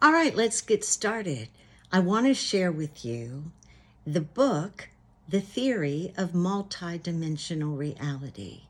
All right, let's get started. I want to share with you the book, The Theory of Multidimensional Reality.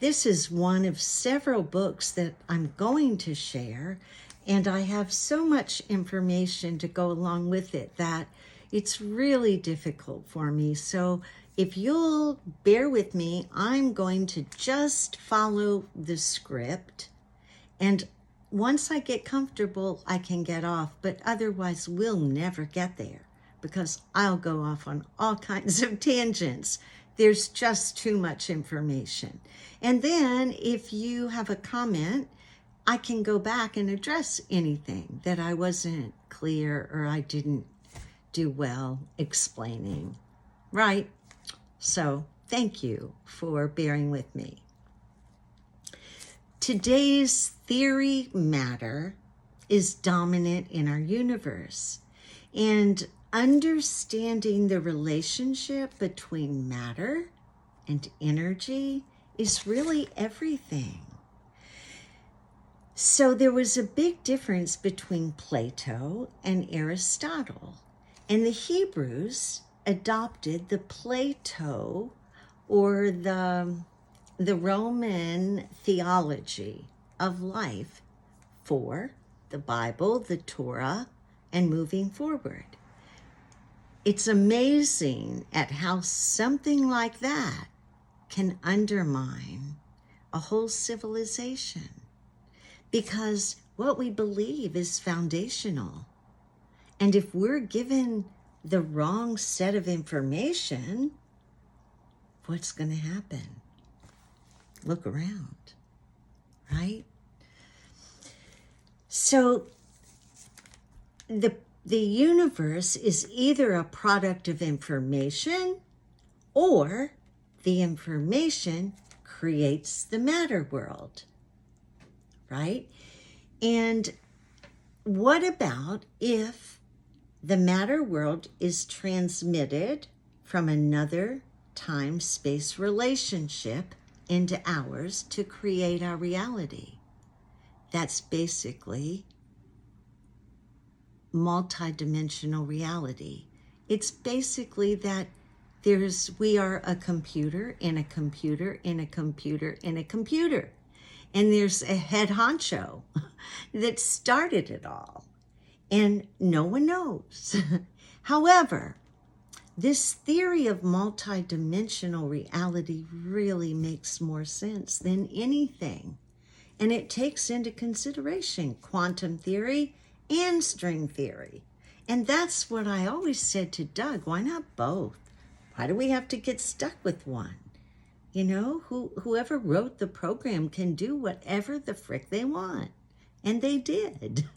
This is one of several books that I'm going to share, and I have so much information to go along with it that it's really difficult for me. So if you'll bear with me, I'm going to just follow the script, and once I get comfortable, I can get off, but otherwise we'll never get there because I'll go off on all kinds of tangents. There's just too much information. And then if you have a comment, I can go back and address anything that I wasn't clear or I didn't do well explaining, right? So thank you for bearing with me. Today's theory matter is dominant in our universe, and understanding the relationship between matter and energy is really everything. So there was a big difference between Plato and Aristotle, and the Hebrews adopted the Plato or the Roman theology of life for the Bible, the Torah, and moving forward. It's amazing at how something like that can undermine a whole civilization, because what we believe is foundational. And if we're given the wrong set of information, what's going to happen? Look around, right? So the universe is either a product of information or the information creates the matter world, right? And what about if the matter world is transmitted from another time-space relationship into ours to create our reality? That's basically multidimensional reality. It's basically that we are a computer in a computer in a computer in a computer. And there's a head honcho that started it all. And no one knows. However, this theory of multidimensional reality really makes more sense than anything. And it takes into consideration quantum theory and string theory. And that's what I always said to Doug, why not both? Why do we have to get stuck with one? You know, whoever wrote the program can do whatever the frick they want. And they did.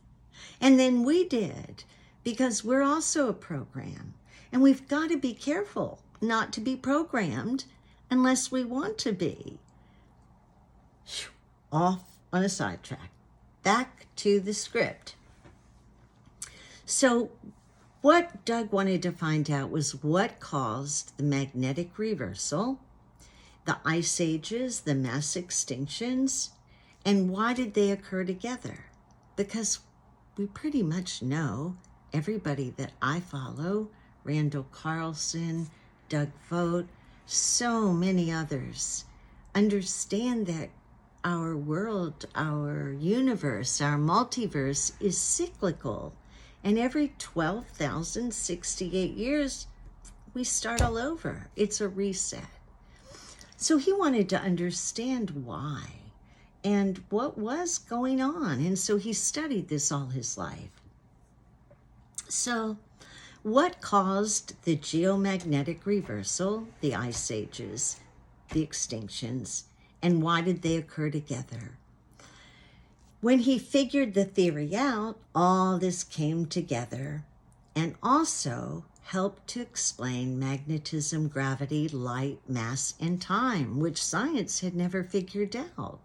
And then we did, because we're also a program. And we've got to be careful not to be programmed unless we want to be. Off on a sidetrack. Back to the script. So what Doug wanted to find out was what caused the magnetic reversal, the ice ages, the mass extinctions, and why did they occur together? Because we pretty much know, everybody that I follow, Randall Carlson, Doug Vogt, so many others, understand that our world, our universe, our multiverse is cyclical. And every 12,068 years, we start all over. It's a reset. So he wanted to understand why and what was going on. And so he studied this all his life. So what caused the geomagnetic reversal, the ice ages, the extinctions, and why did they occur together? When he figured the theory out, all this came together and also helped to explain magnetism, gravity, light, mass, and time, which science had never figured out.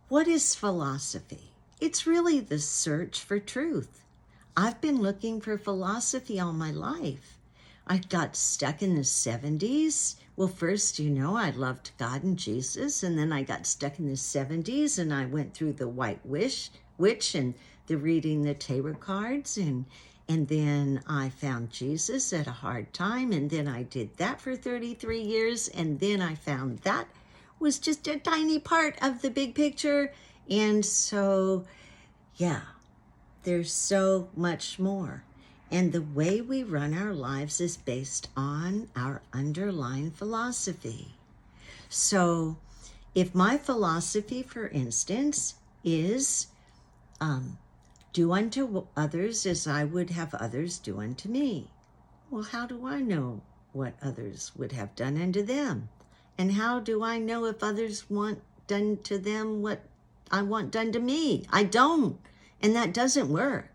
What is philosophy? It's really the search for truth. I've been looking for philosophy all my life. I got stuck in the 70s. Well, first, I loved God and Jesus, and then I got stuck in the 70s, and I went through the white witch and the reading the tarot cards, and then I found Jesus at a hard time, and then I did that for 33 years, and then I found that was just a tiny part of the big picture. And so, yeah, there's so much more. And the way we run our lives is based on our underlying philosophy. So if my philosophy, for instance, is do unto others as I would have others do unto me. Well, how do I know what others would have done unto them? And how do I know if others want done to them what I want done to me? I don't. And that doesn't work.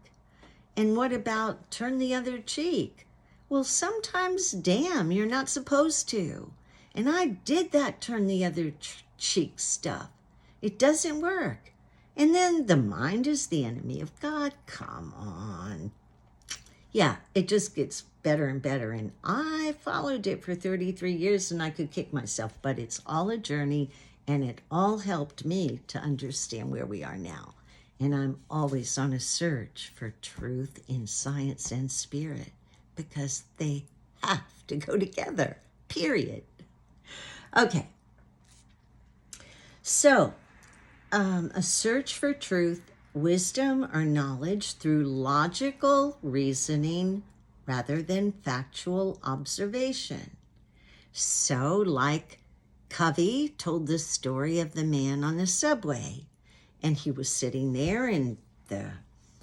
And what about turn the other cheek? Well, sometimes, damn, you're not supposed to. And I did that turn the other cheek stuff. It doesn't work. And then the mind is the enemy of God. Come on. Yeah, it just gets better and better. And I followed it for 33 years and I could kick myself. But it's all a journey, and it all helped me to understand where we are now. And I'm always on a search for truth in science and spirit, because they have to go together, period. Okay. So, a search for truth, wisdom, or knowledge through logical reasoning rather than factual observation. So, like Covey told the story of the man on the subway, and he was sitting there and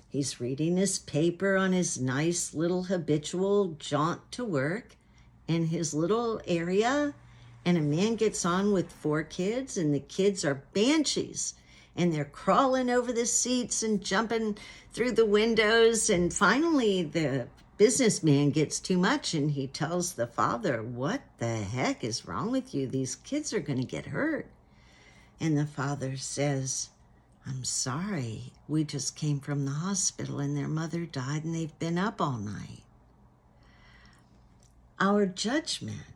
he's reading his paper on his nice little habitual jaunt to work in his little area. And a man gets on with 4 kids, and the kids are banshees, and they're crawling over the seats and jumping through the windows. And finally, the businessman gets too much, and he tells the father, "What the heck is wrong with you? These kids are going to get hurt." And the father says, "I'm sorry. We just came from the hospital, and their mother died, and they've been up all night." Our judgment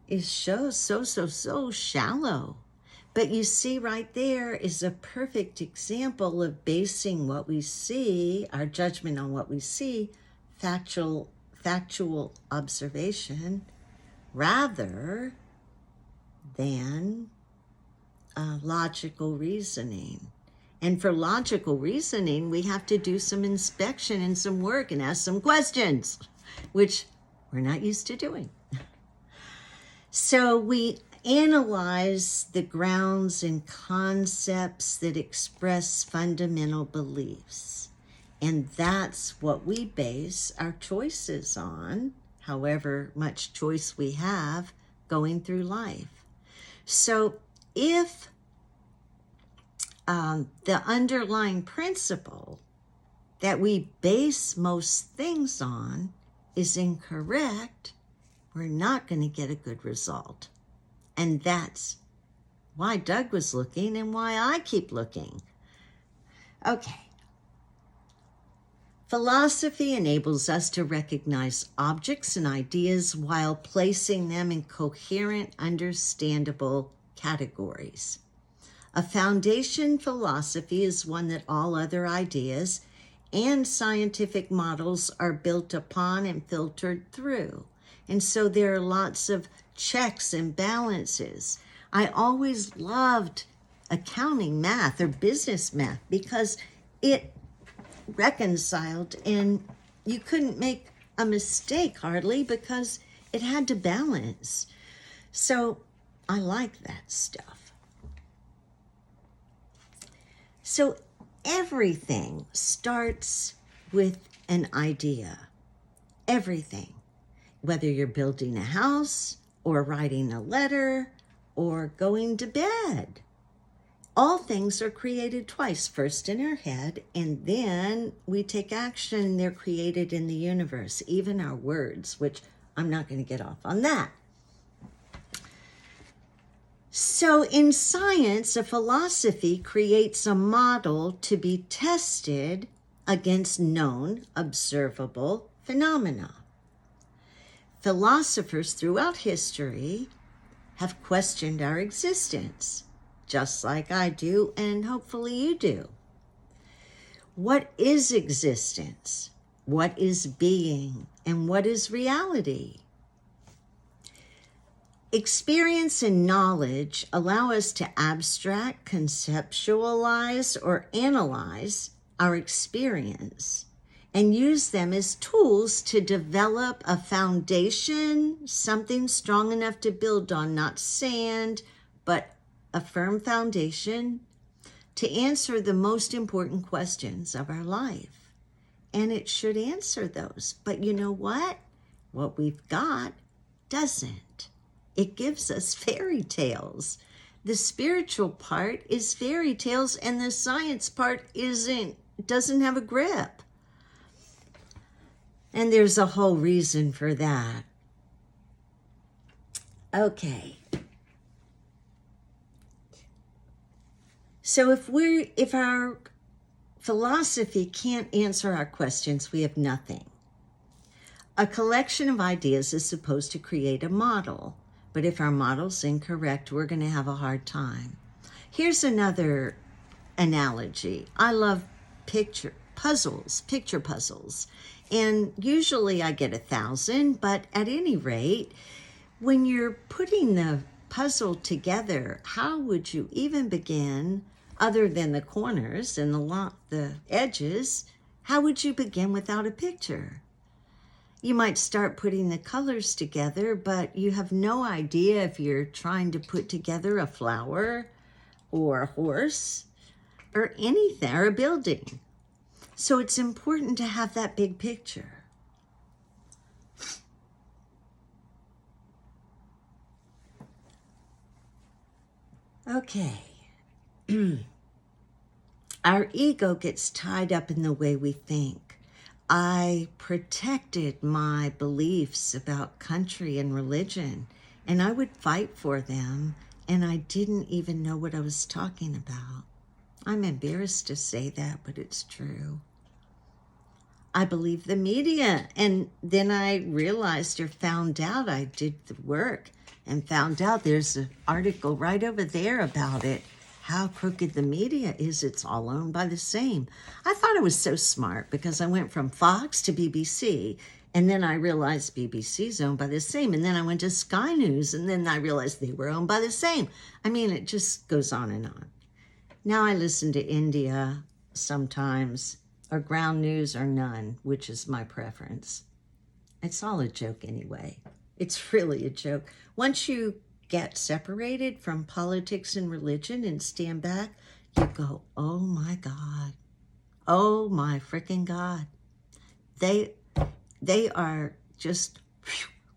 is so shallow. But you see, right there is a perfect example of basing what we see, our judgment on what we see, factual observation, rather than logical reasoning. And for logical reasoning, we have to do some inspection and some work and ask some questions, which we're not used to doing. So we analyze the grounds and concepts that express fundamental beliefs. And that's what we base our choices on, however much choice we have going through life. So if the underlying principle that we base most things on is incorrect, we're not going to get a good result. And that's why Doug was looking and why I keep looking. Okay. Philosophy enables us to recognize objects and ideas while placing them in coherent, understandable categories. A foundation philosophy is one that all other ideas and scientific models are built upon and filtered through. And so there are lots of checks and balances. I always loved accounting math or business math because it reconciled and you couldn't make a mistake hardly because it had to balance. So I like that stuff. So everything starts with an idea. Everything. Whether you're building a house or writing a letter or going to bed. All things are created twice, first in our head, and then we take action. They're created in the universe, even our words, which I'm not going to get off on that. So in science, a philosophy creates a model to be tested against known, observable phenomena. Philosophers throughout history have questioned our existence, just like I do, and hopefully you do. What is existence? What is being? And what is reality? Experience and knowledge allow us to abstract, conceptualize, or analyze our experience and use them as tools to develop a foundation, something strong enough to build on, not sand, but a firm foundation to answer the most important questions of our life. And it should answer those. But you know what? What we've got doesn't. It gives us fairy tales. The spiritual part is fairy tales, and the science part doesn't have a grip. And there's a whole reason for that. Okay. So if our philosophy can't answer our questions, we have nothing. A collection of ideas is supposed to create a model, but if our model's incorrect, we're going to have a hard time. Here's another analogy. I love picture puzzles, and usually I get 1,000, but at any rate, when you're putting the puzzle together, how would you even begin, other than the corners and the edges? How would you begin without a picture? You might start putting the colors together, but you have no idea if you're trying to put together a flower or a horse or anything, or a building. So it's important to have that big picture. Okay. Our ego gets tied up in the way we think. I protected my beliefs about country and religion, and I would fight for them, and I didn't even know what I was talking about. I'm embarrassed to say that, but it's true. I believed the media, and then I realized or found out I did the work and found out there's an article right over there about it, how crooked the media is. It's all owned by the same. I thought I was so smart because I went from Fox to BBC, and then I realized BBC's owned by the same, and then I went to Sky News, and then I realized they were owned by the same. I mean, it just goes on and on. Now I listen to India sometimes, or ground news or none, which is my preference. It's all a joke anyway. It's really a joke. Once you get separated from politics and religion and stand back, you go, oh my God. Oh my freaking God. They are just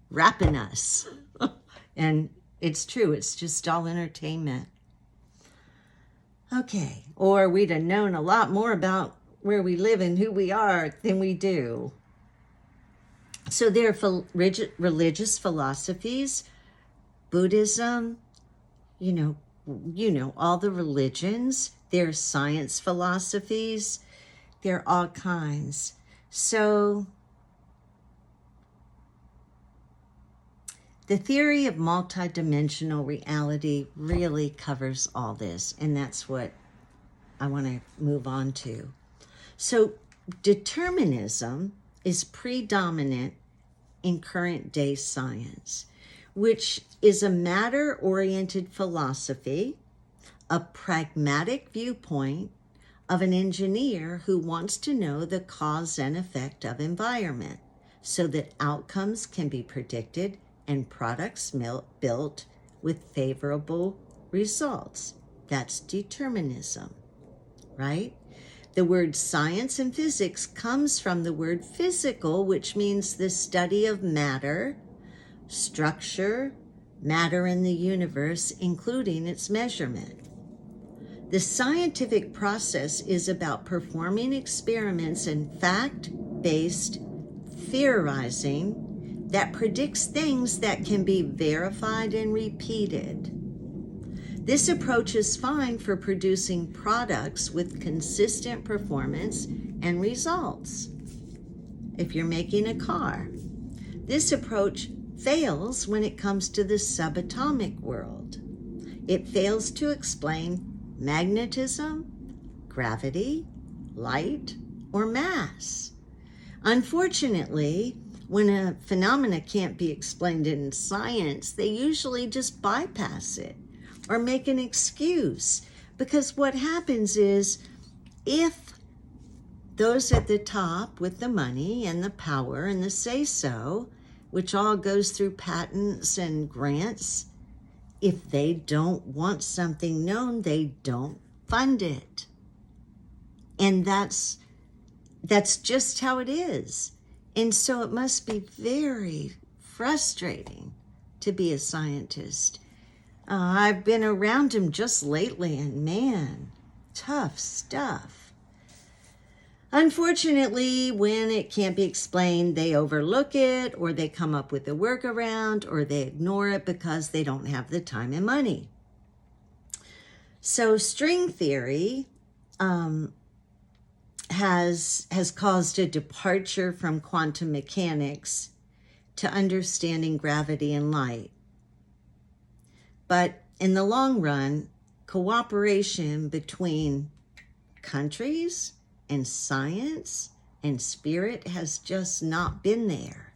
wrapping us. And it's true, it's just all entertainment. Okay, or we'd have known a lot more about where we live and who we are than we do. So there are religious philosophies, Buddhism, you know, all the religions. There are science philosophies. There are all kinds. So the theory of multidimensional reality really covers all this, and that's what I want to move on to. So determinism is predominant in current day science, which is a matter-oriented philosophy, a pragmatic viewpoint of an engineer who wants to know the cause and effect of environment so that outcomes can be predicted and products built with favorable results. That's determinism, right? The word science and physics comes from the word physical, which means the study of matter, structure, matter in the universe, including its measurement. The scientific process is about performing experiments and fact-based theorizing that predicts things that can be verified and repeated. This approach is fine for producing products with consistent performance and results. If you're making a car, this approach fails when it comes to the subatomic world. It fails to explain magnetism, gravity, light, or mass. Unfortunately, when a phenomena can't be explained in science, they usually just bypass it or make an excuse. Because what happens is, if those at the top with the money and the power and the say-so, which all goes through patents and grants, if they don't want something known, they don't fund it. And that's just how it is. And so it must be very frustrating to be a scientist. I've been around him just lately, and man, tough stuff. Unfortunately, when it can't be explained, they overlook it, or they come up with a workaround, or they ignore it because they don't have the time and money. So string theory has caused a departure from quantum mechanics to understanding gravity and light. But in the long run, cooperation between countries and science and spirit has just not been there.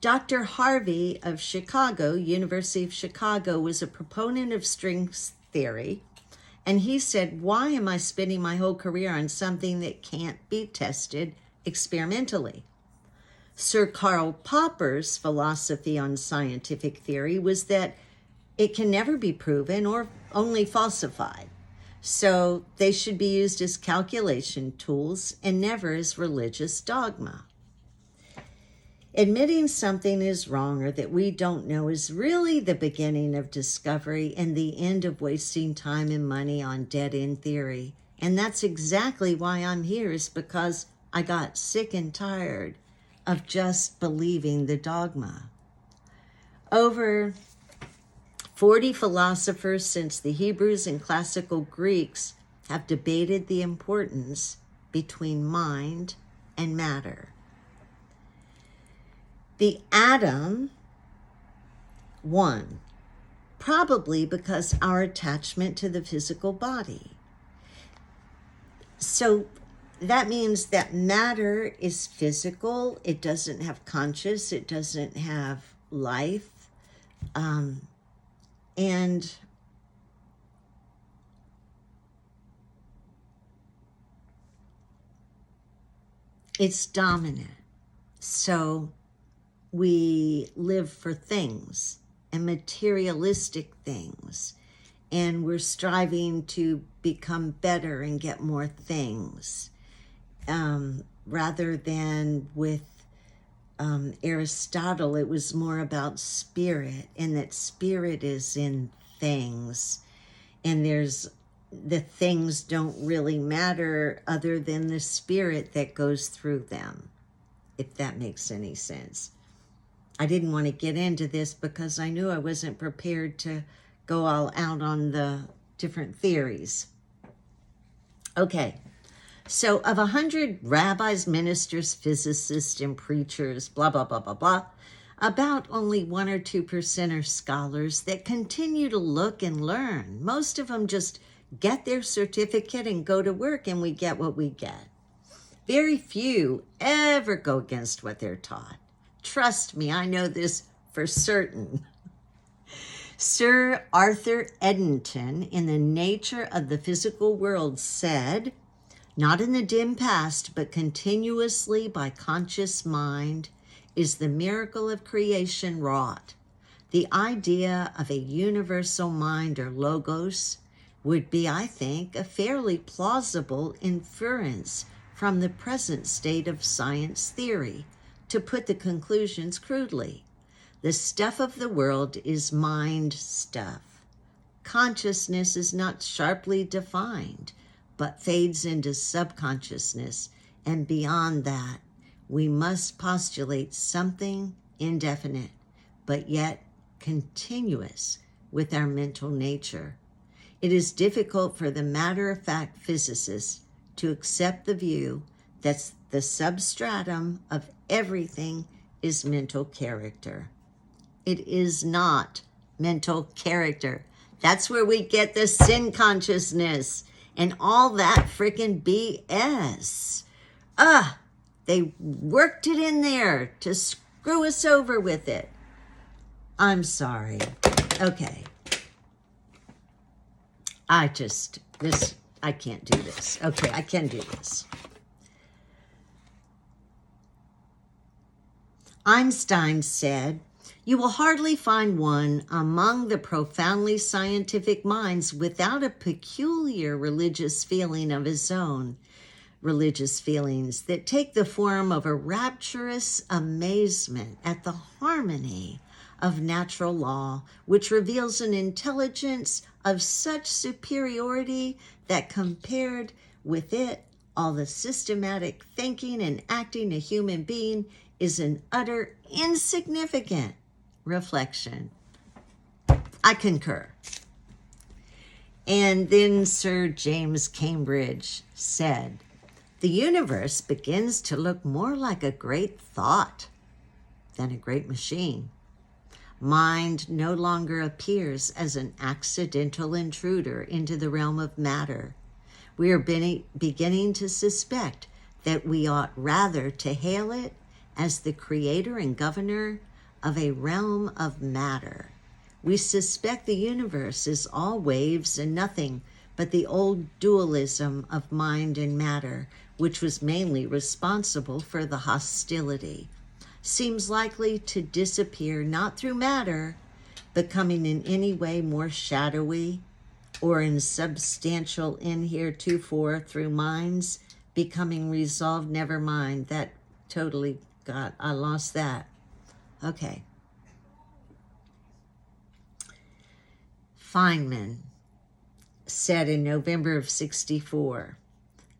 Dr. Harvey of Chicago, University of Chicago, was a proponent of string theory, and he said, "Why am I spending my whole career on something that can't be tested experimentally?" Sir Karl Popper's philosophy on scientific theory was that it can never be proven or only falsified. So they should be used as calculation tools and never as religious dogma. Admitting something is wrong or that we don't know is really the beginning of discovery and the end of wasting time and money on dead-end theory. And that's exactly why I'm here, is because I got sick and tired of just believing the dogma. Over 40 philosophers since the Hebrews and classical Greeks have debated the importance between mind and matter. The atom won, probably because our attachment to the physical body. So that means that matter is physical. It doesn't have conscious. It doesn't have life. And it's dominant. So we live for things and materialistic things, and we're striving to become better and get more things, rather than with Aristotle. It was more about spirit, and that spirit is in things, and the things don't really matter other than the spirit that goes through them, if that makes any sense. I didn't want to get into this because I knew I wasn't prepared to go all out on the different theories. Okay, so of 100 rabbis, ministers, physicists, and preachers, blah, blah, blah, blah, blah, about only 1 or 2% are scholars that continue to look and learn. Most of them just get their certificate and go to work, and we get what we get. Very few ever go against what they're taught. Trust me, I know this for certain. Sir Arthur Eddington, in The Nature of the Physical World, said, "Not in the dim past, but continuously by conscious mind, is the miracle of creation wrought. The idea of a universal mind or logos would be, I think, a fairly plausible inference from the present state of science theory. To put the conclusions crudely, the stuff of the world is mind stuff. Consciousness is not sharply defined, but fades into subconsciousness, and beyond that, we must postulate something indefinite, but yet continuous with our mental nature. It is difficult for the matter-of-fact physicist to accept the view that the substratum of everything is mental character. It is not mental character. That's where we get the sin consciousness. and all that freaking BS. They worked it in there to screw us over with it. I'm sorry. Okay. I can't do this. Okay, I can do this. Einstein said, "You will hardly find one among the profoundly scientific minds without a peculiar religious feeling of his own, religious feelings that take the form of a rapturous amazement at the harmony of natural law, which reveals an intelligence of such superiority that compared with it, all the systematic thinking and acting a human being is an utter insignificant reflection." I concur. And then Sir James Cambridge said, "The universe begins to look more like a great thought than a great machine. Mind no longer appears as an accidental intruder into the realm of matter. We are beginning to suspect that we ought rather to hail it as the creator and governor of a realm of matter. We suspect the universe is all waves and nothing but the old dualism of mind and matter, which was mainly responsible for the hostility. Seems likely to disappear not through matter, becoming in any way more shadowy, or insubstantial in heretofore through minds, becoming resolved." Never mind, that totally I lost that. Okay. Feynman said in November of 1964,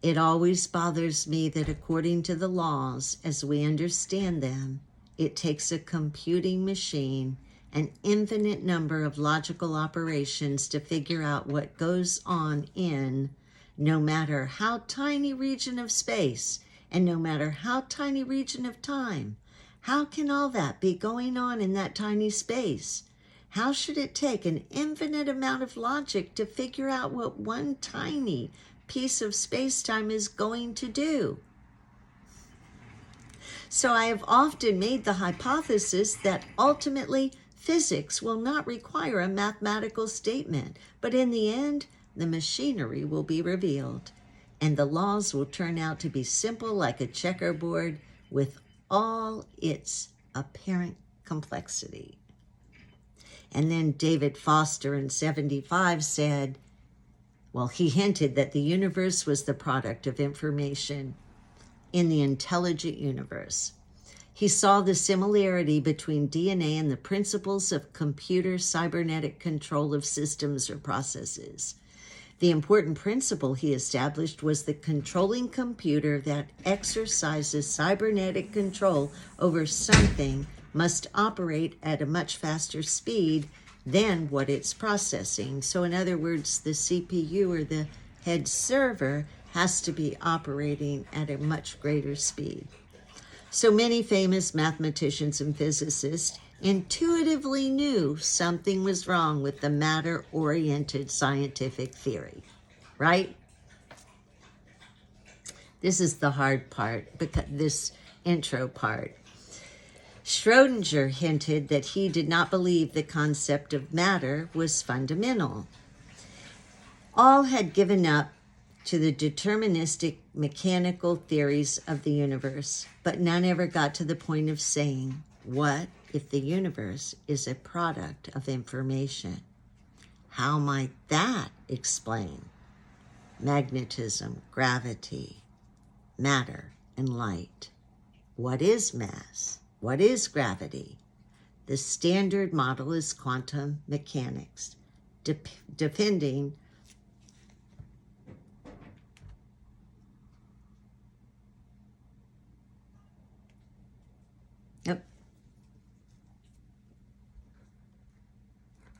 "It always bothers me that according to the laws as we understand them, it takes a computing machine an infinite number of logical operations to figure out what goes on in no matter how tiny region of space and no matter how tiny region of time. How can all that be going on in that tiny space? How should it take an infinite amount of logic to figure out what one tiny piece of space-time is going to do? So I have often made the hypothesis that ultimately physics will not require a mathematical statement, but in the end, the machinery will be revealed, and the laws will turn out to be simple like a checkerboard with all its apparent complexity." And then David Foster in 1975 said, he hinted that the universe was the product of information in the intelligent universe. He saw the similarity between DNA and the principles of computer cybernetic control of systems or processes. The important principle he established was the controlling computer that exercises cybernetic control over something must operate at a much faster speed than what it's processing. So in other words, the CPU or the head server has to be operating at a much greater speed. So many famous mathematicians and physicists intuitively knew something was wrong with the matter-oriented scientific theory, right? This is the hard part, because this intro part. Schrödinger hinted that he did not believe the concept of matter was fundamental. All had given up to the deterministic mechanical theories of the universe, but none ever got to the point of saying, what if the universe is a product of information? How might that explain magnetism, gravity, matter, and light? What is mass? What is gravity? The standard model is quantum mechanics, depending